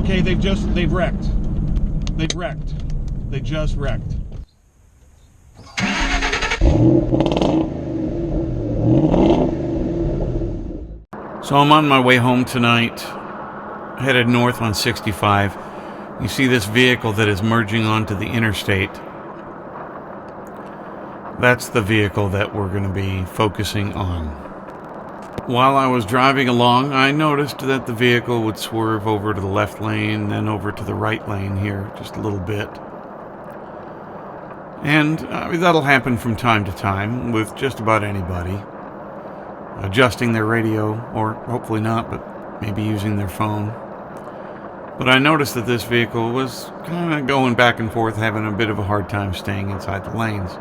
Okay, they've wrecked. They've wrecked. They just wrecked. So I'm on my way home tonight, headed north on 65. You see this vehicle that is merging onto the interstate. That's the vehicle that we're going to be focusing on. While I was driving along, I noticed that the vehicle would swerve over to the left lane, then over to the right lane here, just a little bit. And that'll happen from time to time with just about anybody. Adjusting their radio, or hopefully not, but maybe using their phone. But I noticed that this vehicle was kind of going back and forth, having a bit of a hard time staying inside the lanes.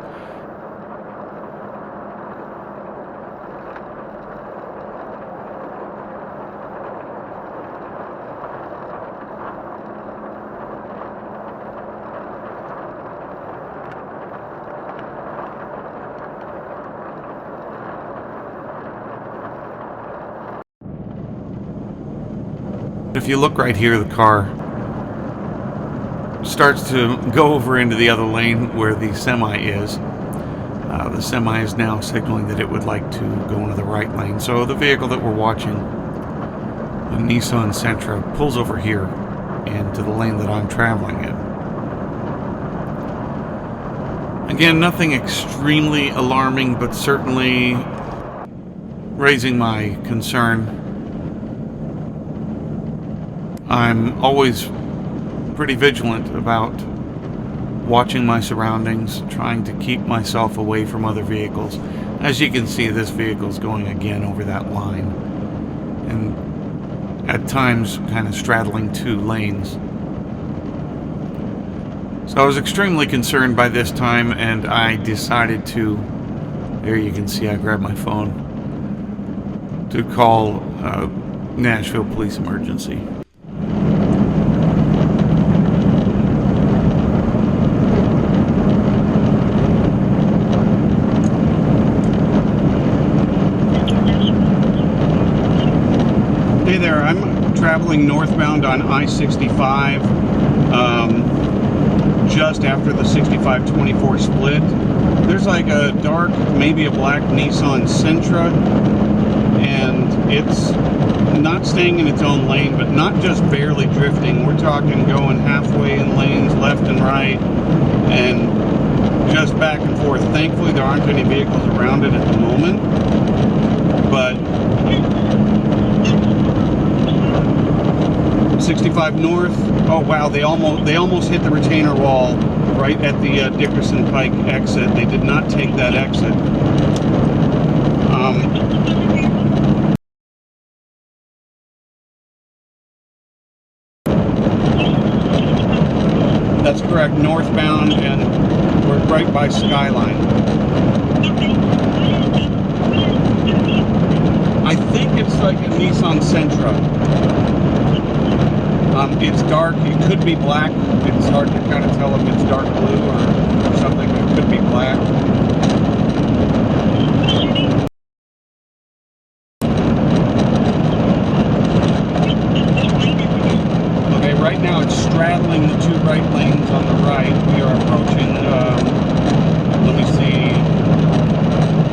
If you look right here, the car starts to go over into the other lane where the semi is. The semi is now signaling that it would like to go into the right lane. So the vehicle that we're watching, a Nissan Sentra, pulls over here into the lane that I'm traveling in. Again, nothing extremely alarming, but certainly raising my concern. I'm always pretty vigilant about watching my surroundings, trying to keep myself away from other vehicles. As you can see, this vehicle is going again over that line, and at times kind of straddling two lanes. So I was extremely concerned by this time, and I decided to, there you can see I grabbed my phone, to call Nashville Police Emergency. Hey there, I'm traveling northbound on I-65 just after the 65-24 split. There's like a dark, maybe a black Nissan Sentra, and it's not staying in its own lane, but not just barely drifting. We're talking going halfway in lanes, left and right, and just back and forth. Thankfully, there aren't any vehicles around it at the moment, but 65 north. Oh wow, they almost hit the retainer wall right at the Dickerson Pike exit. They did not take that exit. That's correct, northbound, and we're right by Skyline. I think it's like a Nissan Sentra. It's dark. It could be black. It's hard to kind of tell if it's dark blue or something. It could be black. Okay, right now it's straddling the two right lanes on the right. We are approaching, let me see,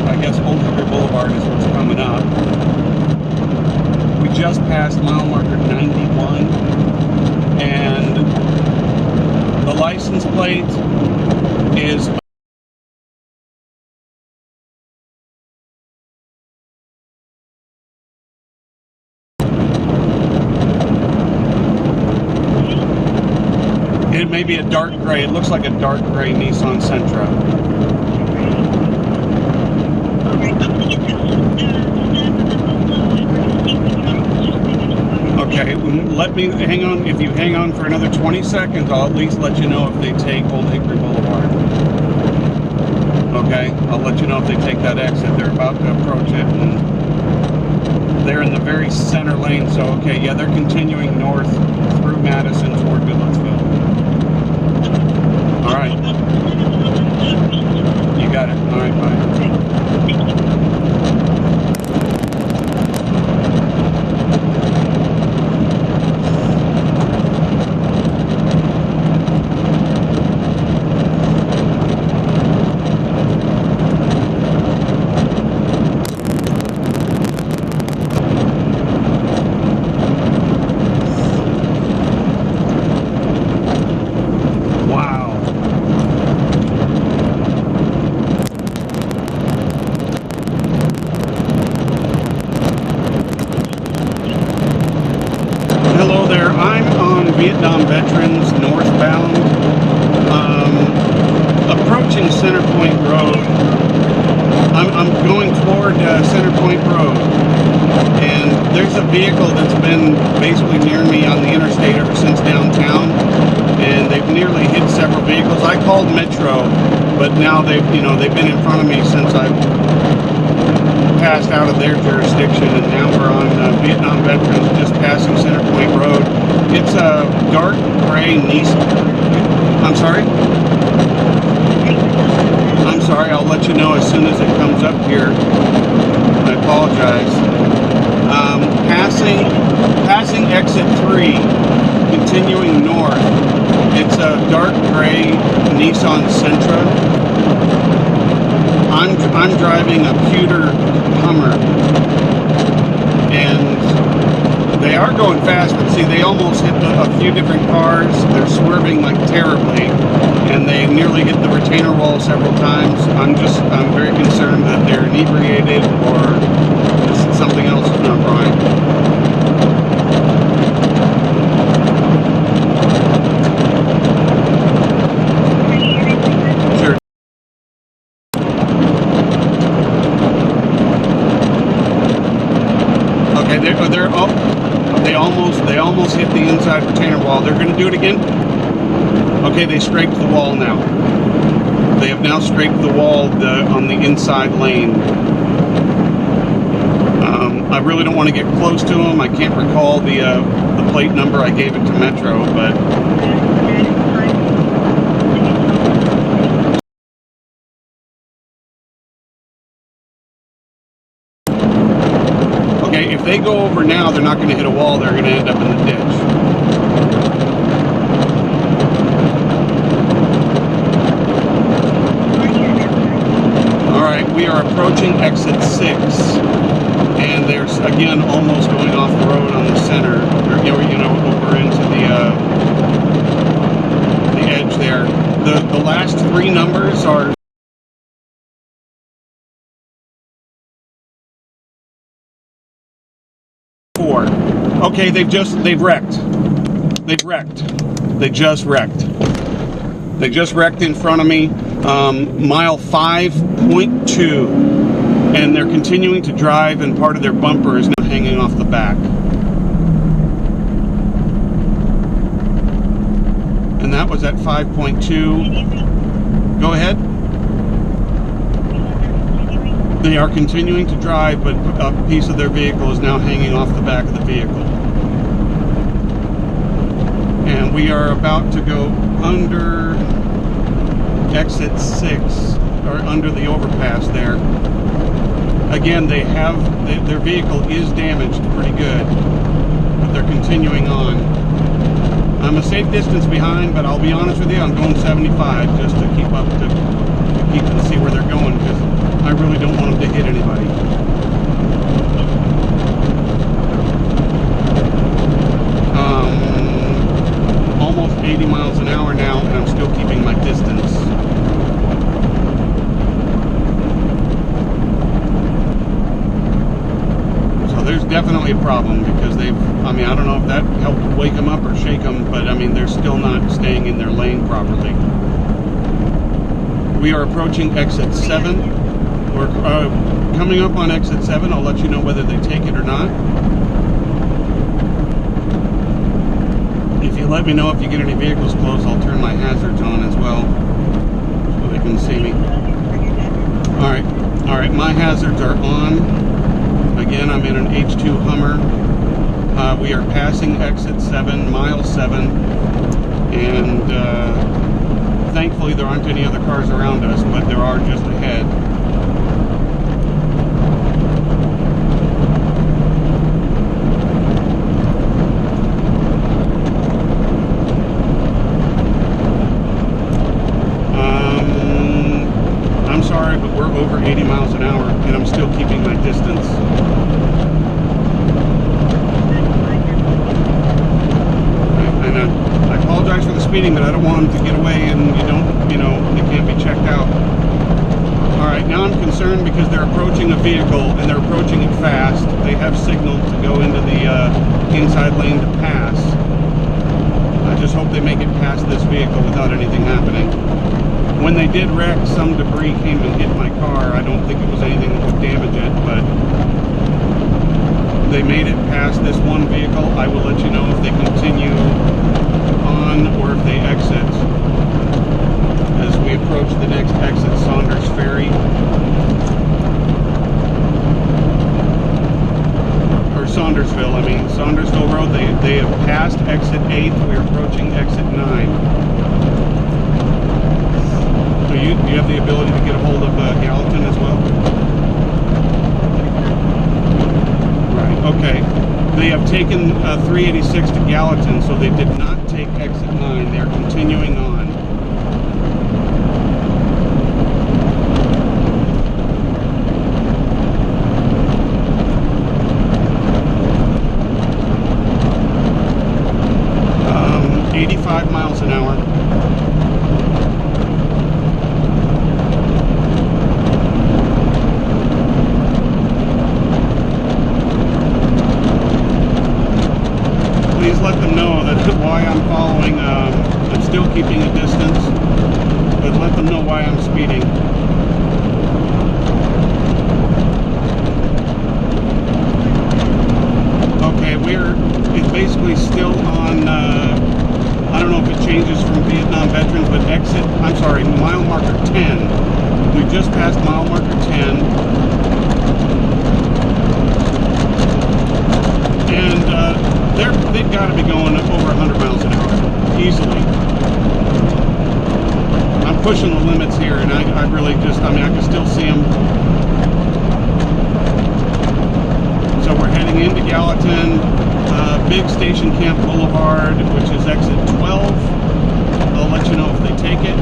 I guess Old Hickory Boulevard is what's coming up. We just passed mile marker 91. And the license plate is it may be a dark gray. It looks like a dark gray Nissan Sentra. Okay, let me hang on. If you hang on for another 20 seconds, I'll at least let you know if they take Old Hickory Boulevard. Okay, I'll let you know if they take that exit. They're about to approach it, and they're in the very center lane. So, okay, yeah, they're continuing north through Madison toward Goodlettsville. All right, you got it. All right, bye. Hello there. I'm on Vietnam Veterans northbound, approaching Center Point Road. I'm going toward Center Point Road, and there's a vehicle that's been basically near me on the interstate ever since downtown, and they've nearly hit several vehicles. I called Metro, but now they've been in front of me since I passed out of their jurisdiction, and now we're on Vietnam Veterans, just passing Center Point Road. It's a dark gray Nissan. I'm sorry? I'm sorry, I'll let you know as soon as it comes up here. I apologize. Passing exit 3, continuing north. It's a dark gray Nissan Sentra. I'm driving a pewter Hummer, and they are going fast, but see, they almost hit a few different cars. They're swerving like terribly, and they nearly hit the retainer wall several times. I'm very concerned that they're inebriated or something else is not right. They almost hit the inside retainer wall. They're going to do it again. Okay, they scraped the wall now. They have now scraped the wall on the inside lane. I really don't want to get close to them. I can't recall the plate number. I gave it to Metro, but okay, if they go over now, they're not going to hit a wall. They're going to end up in the ditch. All right, we are approaching exit 6, and there's again almost going off the road on the center, or over into the edge there. The last 3 numbers are. Okay, they've wrecked. They just wrecked. They just wrecked in front of me, mile 5.2, and they're continuing to drive, and part of their bumper is now hanging off the back. And that was at 5.2. Go ahead. They are continuing to drive, but a piece of their vehicle is now hanging off the back of the vehicle. And we are about to go under exit 6, or under the overpass there. Again, their vehicle is damaged pretty good, but they're continuing on. I'm a safe distance behind, but I'll be honest with you, I'm going 75 just to keep up to keep and see where they're going, because I really don't want them to hit anybody. Almost 80 miles an hour now, and I'm still keeping my distance. So there's definitely a problem, because I don't know if that helped wake them up or shake them, but they're still not staying in their lane properly. We are approaching exit 7. We're coming up on exit 7. I'll let you know whether they take it or not. If you let me know if you get any vehicles close, I'll turn my hazards on as well, so they can see me. All right, my hazards are on. Again, I'm in an H2 Hummer. We are passing exit 7, mile 7, and thankfully there aren't any other cars around us, but there are just ahead. I'm sorry, but we're over 80 miles an hour, and I'm still keeping my distance. And I apologize for the speeding, but I don't want them to get away and they can't be checked out. All right, now I'm concerned because they're approaching a vehicle and they're approaching it fast. They have signaled to go into the inside lane to pass. I just hope they make it past this vehicle without anything happening. When they did wreck, some debris came and hit my car. I don't think it was anything that would damage it, but they made it past this one vehicle. I will let you know if they continue on or if they exit as we approach the next exit, Saunders Ferry. Or Saundersville, I mean. Saundersville Road, they have passed exit 8. We're approaching exit 9. So you have the ability to get a hold of Gallatin as well? Right, okay. They have taken 386 to Gallatin, so they did not take exit 9. They are continuing on. Um, 85 miles an hour. Please let them know that why I'm following. I'm still keeping a distance, but let them know why I'm speeding. Okay, it's basically still on, I don't know if it changes from Vietnam veterans, but mile marker 10. We just passed mile marker 10. And they've got to be going over 100 miles an hour, easily. I'm pushing the limits here, and I really just, I can still see them. So we're heading into Gallatin, Big Station Camp Boulevard, which is exit 12. I'll let you know if they take it.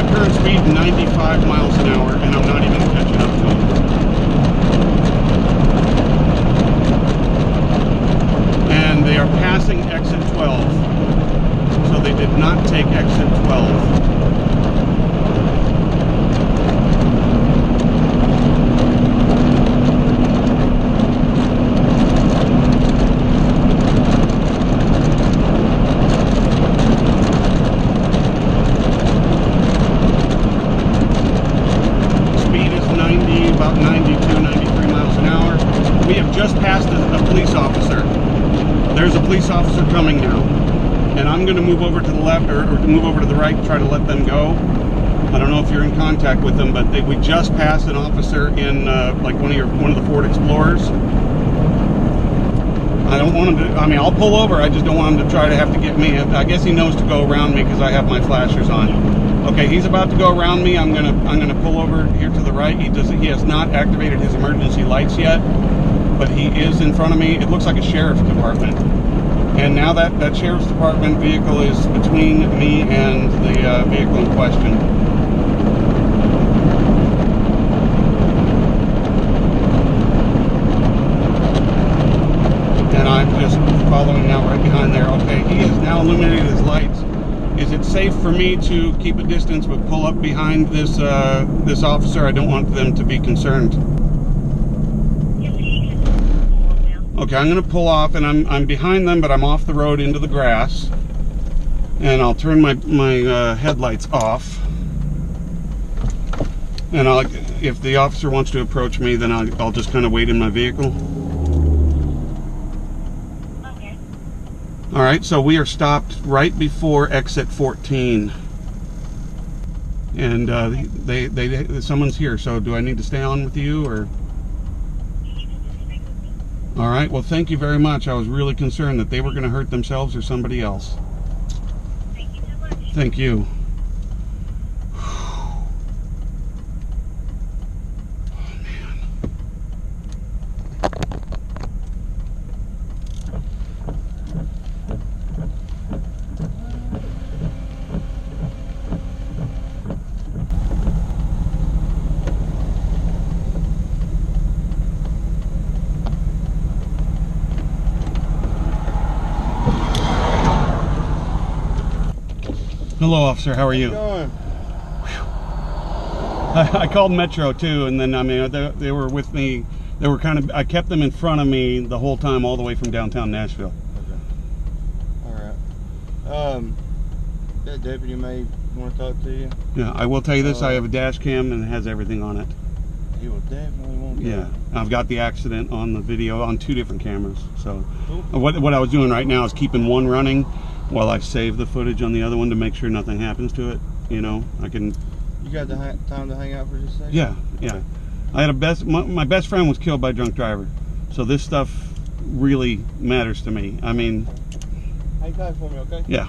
Current speed 95 miles an hour, and I'm not even catching up to them. And they are passing exit 12, so they did not take exit 12. About 92, 93 miles an hour. We have just passed a police officer. There's a police officer coming now. And I'm going to move over to the left or move over to the right to try to let them go. I don't know if you're in contact with them, but we just passed an officer in like one of the Ford Explorers. I don't want him to, I'll pull over. I just don't want him to try to have to get me. I guess he knows to go around me because I have my flashers on. Okay, he's about to go around me. I'm gonna pull over here to the right. He has not activated his emergency lights yet, but he is in front of me. It looks like a sheriff's department. And now that sheriff's department vehicle is between me and the vehicle in question. And I'm just following now right behind there. Okay, he has now illuminated his lights. Is it safe for me to keep a distance but pull up behind this this officer? I don't want them to be concerned. Okay, I'm going to pull off, and I'm behind them, but I'm off the road into the grass. And I'll turn my headlights off. And if the officer wants to approach me, then I'll just kind of wait in my vehicle. All right, so we are stopped right before exit 14, and someone's here. So do I need to stay on with you, or? All right. Well, thank you very much. I was really concerned that they were going to hurt themselves or somebody else. Thank you so much. Thank you. Hello, officer. How are you? How's it I called Metro too, and then I mean they were with me. They were I kept them in front of me the whole time, all the way from downtown Nashville. going? All right. That deputy may want to talk to you. Yeah, I will tell you this: I have a dash cam and it has everything on it. He will definitely want to. Yeah, I've got the accident on the video on 2 different cameras. So, Cool. what I was doing right now is keeping one running while I save the footage on the other one to make sure nothing happens to it. You know, I can. You got the time to hang out for just a second? Yeah, yeah. I had my best friend was killed by a drunk driver, so this stuff really matters to me. I mean, hang tight for me, okay? yeah.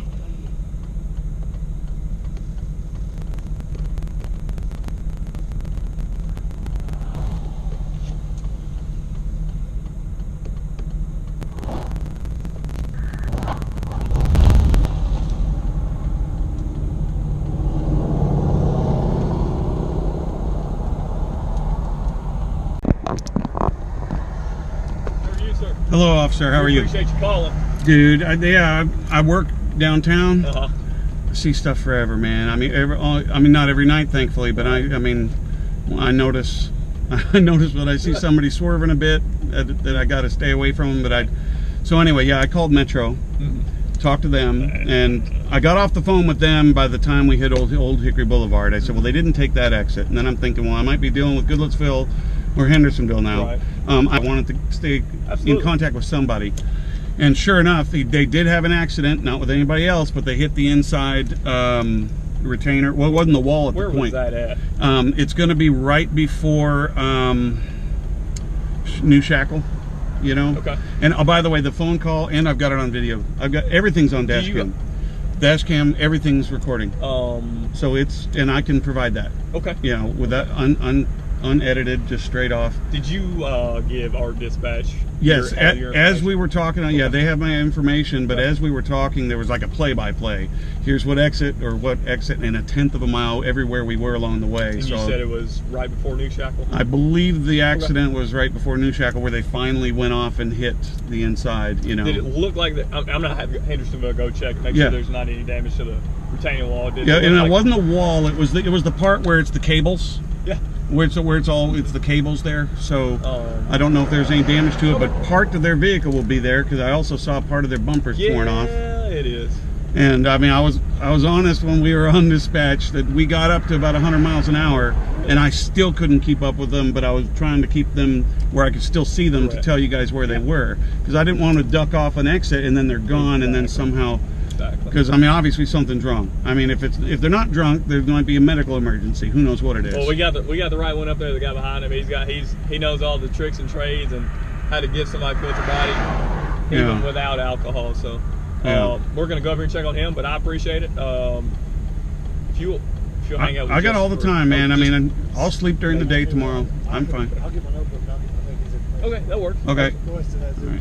Hello, officer. How are you? Appreciate you calling. Dude, I work downtown. Uh-huh. I see stuff forever, man. I mean, not every night, thankfully, but I notice when I see somebody swerving a bit that I got to stay away from them. So anyway, yeah, I called Metro, talked to them, and I got off the phone with them by the time we hit Old Hickory Boulevard. I said, well, they didn't take that exit, and then I'm thinking, well, I might be dealing with Goodlettsville or Hendersonville now. Right. I wanted to stay in contact with somebody, and sure enough, they did have an accident, not with anybody else, but they hit the inside retainer. Well, it wasn't the wall at the point. Where was that at? It's going to be right before New Shackle, you know. Okay. And by the way, the phone call, and I've got it on video. I've got everything's on dash cam. Dash cam, everything's recording. So and I can provide that. Okay. You know, with that unedited, just straight off. Did you give our dispatch? Yes, your as we were talking, yeah, they have my information, but as we were talking, there was like a play-by-play. Here's what exit and a 1/10 of a mile everywhere we were along the way. And so you said it was right before New Shackle? I believe the accident was right before New Shackle, where they finally went off and hit the inside, you know. Did it look like that? I'm going to have Hendersonville go check, make sure there's not any damage to the retaining wall. And it wasn't a wall, it was the part where it's the cables. Yeah. Where it's the cables there, so I don't know if there's any damage to it, but part of their vehicle will be there, because I also saw part of their bumpers torn off. Yeah, it is. And I mean, I was honest when we were on dispatch that we got up to about 100 miles an hour, and I still couldn't keep up with them, but I was trying to keep them where I could still see them to tell you guys where they were, because I didn't want to duck off an exit and then they're gone, and then somehow. Because I mean, obviously something's wrong. I mean, if they're not drunk, there might be a medical emergency. Who knows what it is? Well, we got the right one up there. The guy behind him, he knows all the tricks and trades and how to get somebody filter body even without alcohol. So we're gonna go over and check on him. But I appreciate it. If you'll hang out with I got all the time, man. I mean, I'll sleep during the day tomorrow. I'm fine. I'll get my notebook. Okay, that works. Okay. All right.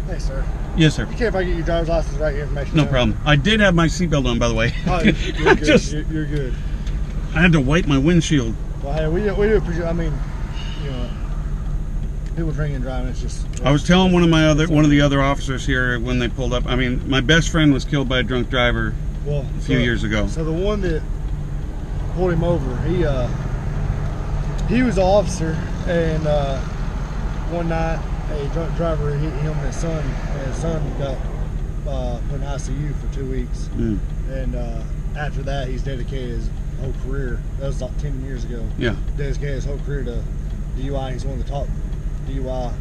Hey, sir. Yes, sir. You care if I get your driver's license, right? Your information. No problem. I did have my seatbelt on, by the way. Oh, you're good. You're good. I had to wipe my windshield. Well, hey, we do appreciate. I mean, you know, people drinking and driving. It's just. I was telling one of the other officers here when they pulled up. I mean, my best friend was killed by a drunk driver a few years ago. So the one that pulled him over, he was an officer, and one night a drunk driver hit him and his son got put in ICU for 2 weeks. And after that, he's dedicated his whole career. That was like 10 years ago. Yeah. Dedicated his whole career to DUI. He's one of the top DUI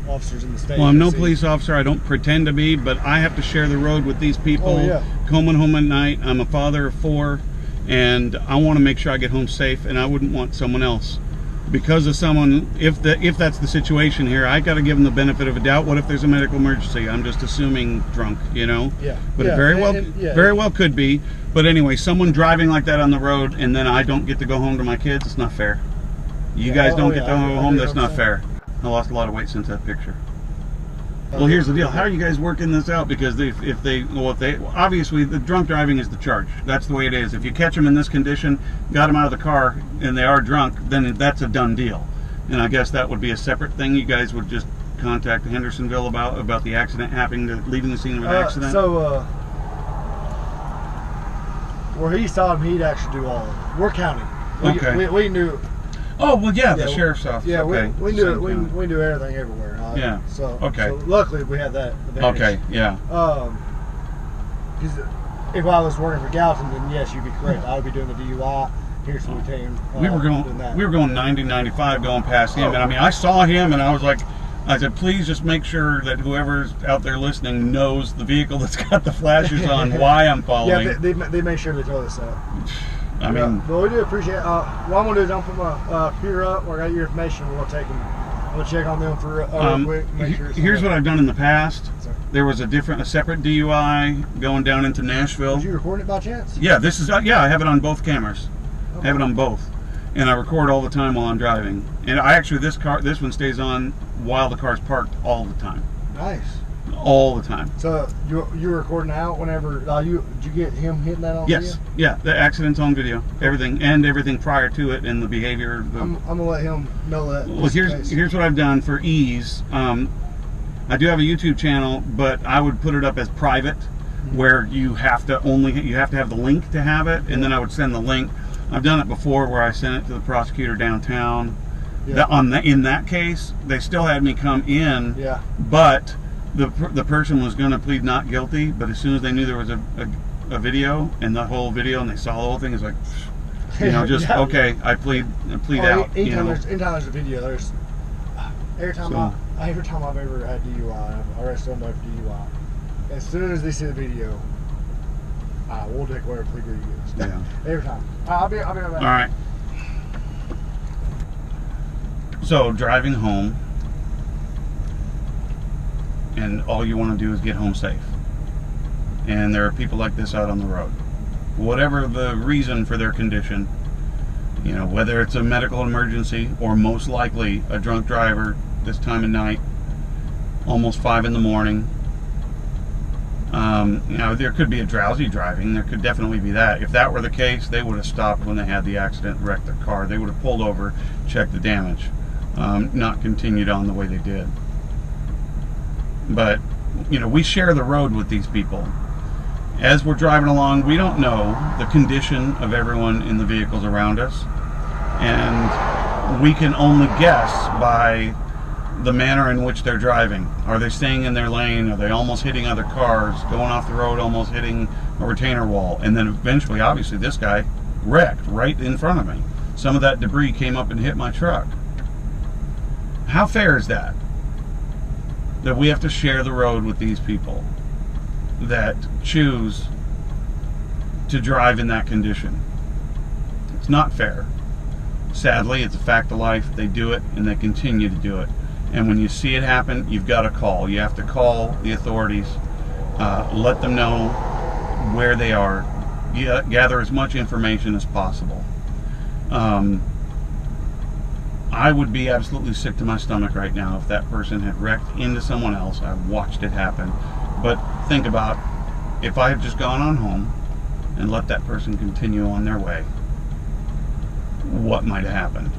officers in the state. Well, I'm no police officer. I don't pretend to be, but I have to share the road with these people. Oh, yeah. Coming home at night. I'm a father of 4, and I want to make sure I get home safe, and I wouldn't want someone else. Because of someone, if that's the situation here, I got to give them the benefit of a doubt. What if there's a medical emergency? I'm just assuming drunk, you know. Yeah. But it very well could be. But anyway, someone driving like that on the road, and then I don't get to go home to my kids. It's not fair. You guys don't get to go home. That's not fair. I lost a lot of weight since that picture. Well, here's the deal. How are you guys working this out? Because if they obviously the drunk driving is the charge. That's the way it is. If you catch them in this condition, got them out of the car, and they are drunk, then that's a done deal. And I guess that would be a separate thing. You guys would just contact Hendersonville about the accident happening, leaving the scene of an accident. So, where he saw him, he'd actually do all of it. We're county. We knew. Oh well, yeah, the sheriff's office. Yeah, okay. we knew it. We knew everything everywhere. Yeah. So okay. So luckily we had that advantage. Okay. Yeah. Because if I was working for Gallatin, then yes, you'd be correct. I would be doing the DUI. Here's what we we were going 90, 95 going past him, and I mean I saw him and I was like, I said, please just make sure that whoever's out there listening knows the vehicle that's got the flashes on, why I'm following. Yeah, they make sure they told us that. I mean, but we do appreciate it. What I'm going to do is I'm going to put my computer up, I got your information, we'll take them. I'm going to check on them for real quick, make sure here's what I've done in the past. Sorry. There was a separate DUI going down into Nashville. Did you record it by chance? Yeah, this is, yeah, I have it on both cameras. Okay. I have it on both. And I record all the time while I'm driving. And I actually, this one stays on while the car's parked all the time. Nice. All the time. So you're recording out whenever did you get him hitting that on video? Yes. Yeah, the accident's on video. Everything prior to it and the behavior. I'm gonna let him know that. Well, here's what I've done for ease. I do have a YouTube channel, but I would put it up as private, where you have to have the link to have it, and then I would send the link. I've done it before where I sent it to the prosecutor downtown. Yeah. In that case, they still had me come in. Yeah. But the person was going to plead not guilty. But as soon as they knew there was a video and the whole video, and they saw the whole thing, it's like, just yeah, okay. I plead out. Anytime there's a video, there's every time I've ever had DUI, I've arrested somebody for DUI. As soon as they see the video, we'll take whatever plea deal you get. Yeah. Every time. I'll be right back. All right. So driving home, and all you want to do is get home safe. And there are people like this out on the road. Whatever the reason for their condition, whether it's a medical emergency or most likely a drunk driver this time of night, almost 5 in the morning. There could be a drowsy driving. There could definitely be that. If that were the case, they would have stopped when they had the accident, wrecked their car. They would have pulled over, checked the damage, not continued on the way they did. But, we share the road with these people. As we're driving along, we don't know the condition of everyone in the vehicles around us. And we can only guess by the manner in which they're driving. Are they staying in their lane? Are they almost hitting other cars, going off the road, almost hitting a retainer wall? And then eventually, obviously, this guy wrecked right in front of me. Some of that debris came up and hit my truck. How fair is that? That we have to share the road with these people that choose to drive in that condition. It's not fair. Sadly, it's a fact of life. They do it and they continue to do it. And when you see it happen, you've got to call. You have to call the authorities, let them know where they are, gather as much information as possible. I would be absolutely sick to my stomach right now if that person had wrecked into someone else. I watched it happen. But think about if I had just gone on home and let that person continue on their way, what might have happened?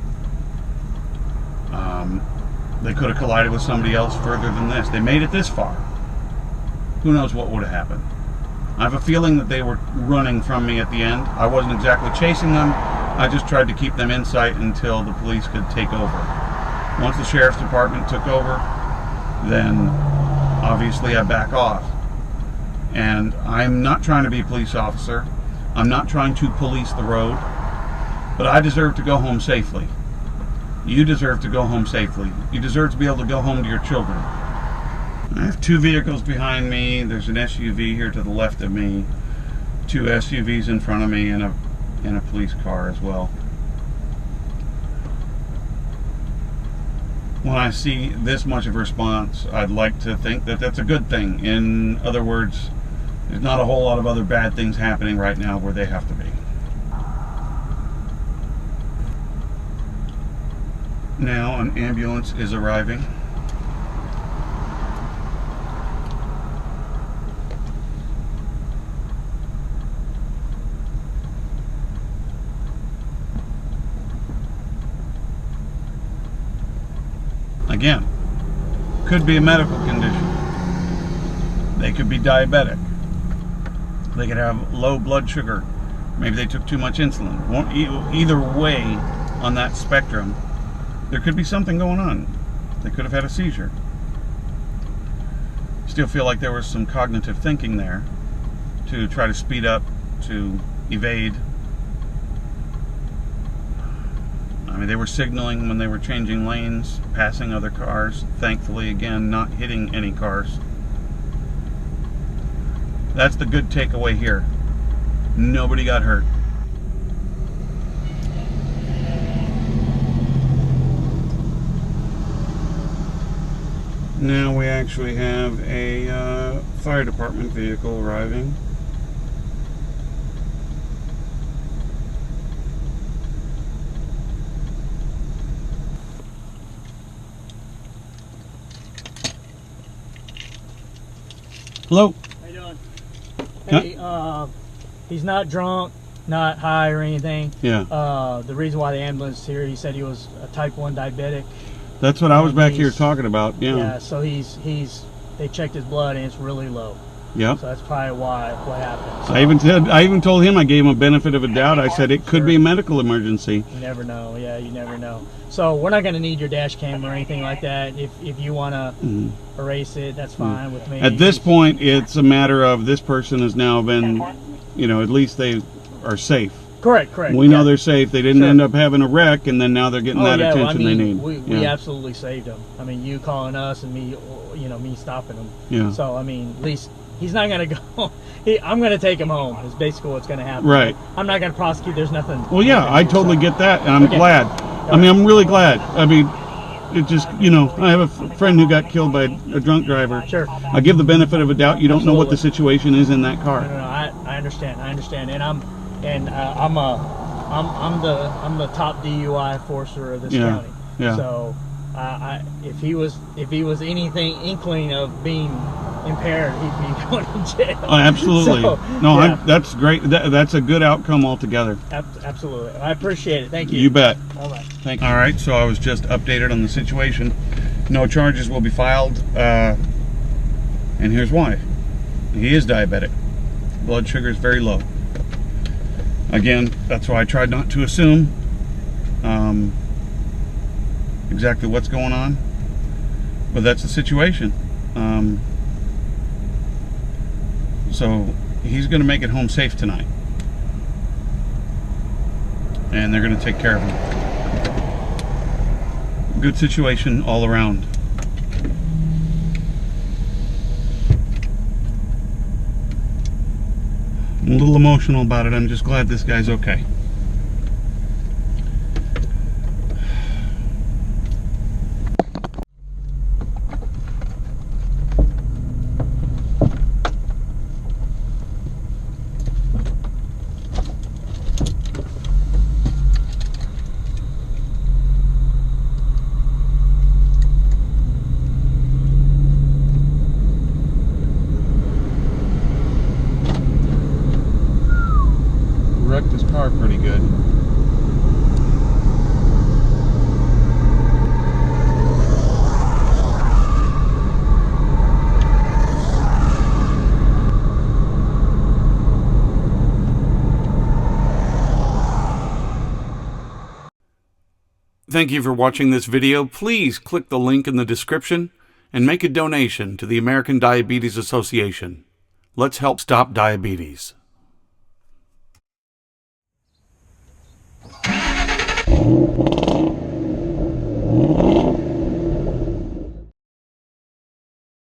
They could have collided with somebody else further than this. They made it this far. Who knows what would have happened? I have a feeling that they were running from me at the end. I wasn't exactly chasing them. I just tried to keep them in sight until the police could take over. Once the sheriff's department took over, then obviously I back off. And I'm not trying to be a police officer. I'm not trying to police the road. But I deserve to go home safely. You deserve to go home safely. You deserve to be able to go home to your children. I have 2 vehicles behind me. There's an SUV here to the left of me. 2 SUVs in front of me and a police car as well. When I see this much of a response, I'd like to think that that's a good thing. In other words, there's not a whole lot of other bad things happening right now where they have to be. Now an ambulance is arriving. Again, could be a medical condition. They could be diabetic. They could have low blood sugar. Maybe they took too much insulin. Either way on that spectrum, there could be something going on. They could have had a seizure. Still feel like there was some cognitive thinking there to try to speed up, to evade. I mean, they were signaling when they were changing lanes, passing other cars. Thankfully, again, not hitting any cars. That's the good takeaway here. Nobody got hurt. Now we actually have a fire department vehicle arriving. Hello. How you doing? Hey, he's not drunk, not high or anything. Yeah. The reason why the ambulance is here, he said he was a type 1 diabetic. That's what I was back here talking about. Yeah. Yeah. So they checked his blood and it's really low. Yep. So that's probably what happened. So, I even told him, I gave him a benefit of a doubt. I said it could be a medical emergency. You never know. Yeah, you never know. So we're not going to need your dash cam or anything like that. If you want to erase it, that's fine with me. At this point, it's a matter of this person has now been, at least they are safe. Correct. We know they're safe. They didn't end up having a wreck, and then now they're getting that attention they need. We absolutely saved them. I mean, you calling us and me, me stopping them. Yeah. So, I mean, at least he's not going to go. I'm going to take him home is basically what's going to happen. Right. I'm not going to prosecute. There's nothing. Well, yeah, I totally get that, and I'm glad. I mean, I'm really glad. I mean, it just, I have a friend who got killed by a drunk driver. Sure. I give the benefit of a doubt. You don't know what the situation is in that car. No, I understand. And I'm the top DUI enforcer of this county. Yeah. So, if he was anything inkling of being impaired, he'd be going to jail. Oh, absolutely. So, that's great. That's a good outcome altogether. Absolutely. I appreciate it. Thank you. You bet. All right. Thank you. All right, so I was just updated on the situation. No charges will be filed, and here's why. He is diabetic. Blood sugar is very low. Again, that's why I tried not to assume exactly what's going on, but that's the situation. So he's going to make it home safe tonight, and they're going to take care of him. Good situation all around. I'm a little emotional about it. I'm just glad this guy's okay. Wrecked his car pretty good. Thank you for watching this video. Please click the link in the description and make a donation to the American Diabetes Association. Let's help stop diabetes.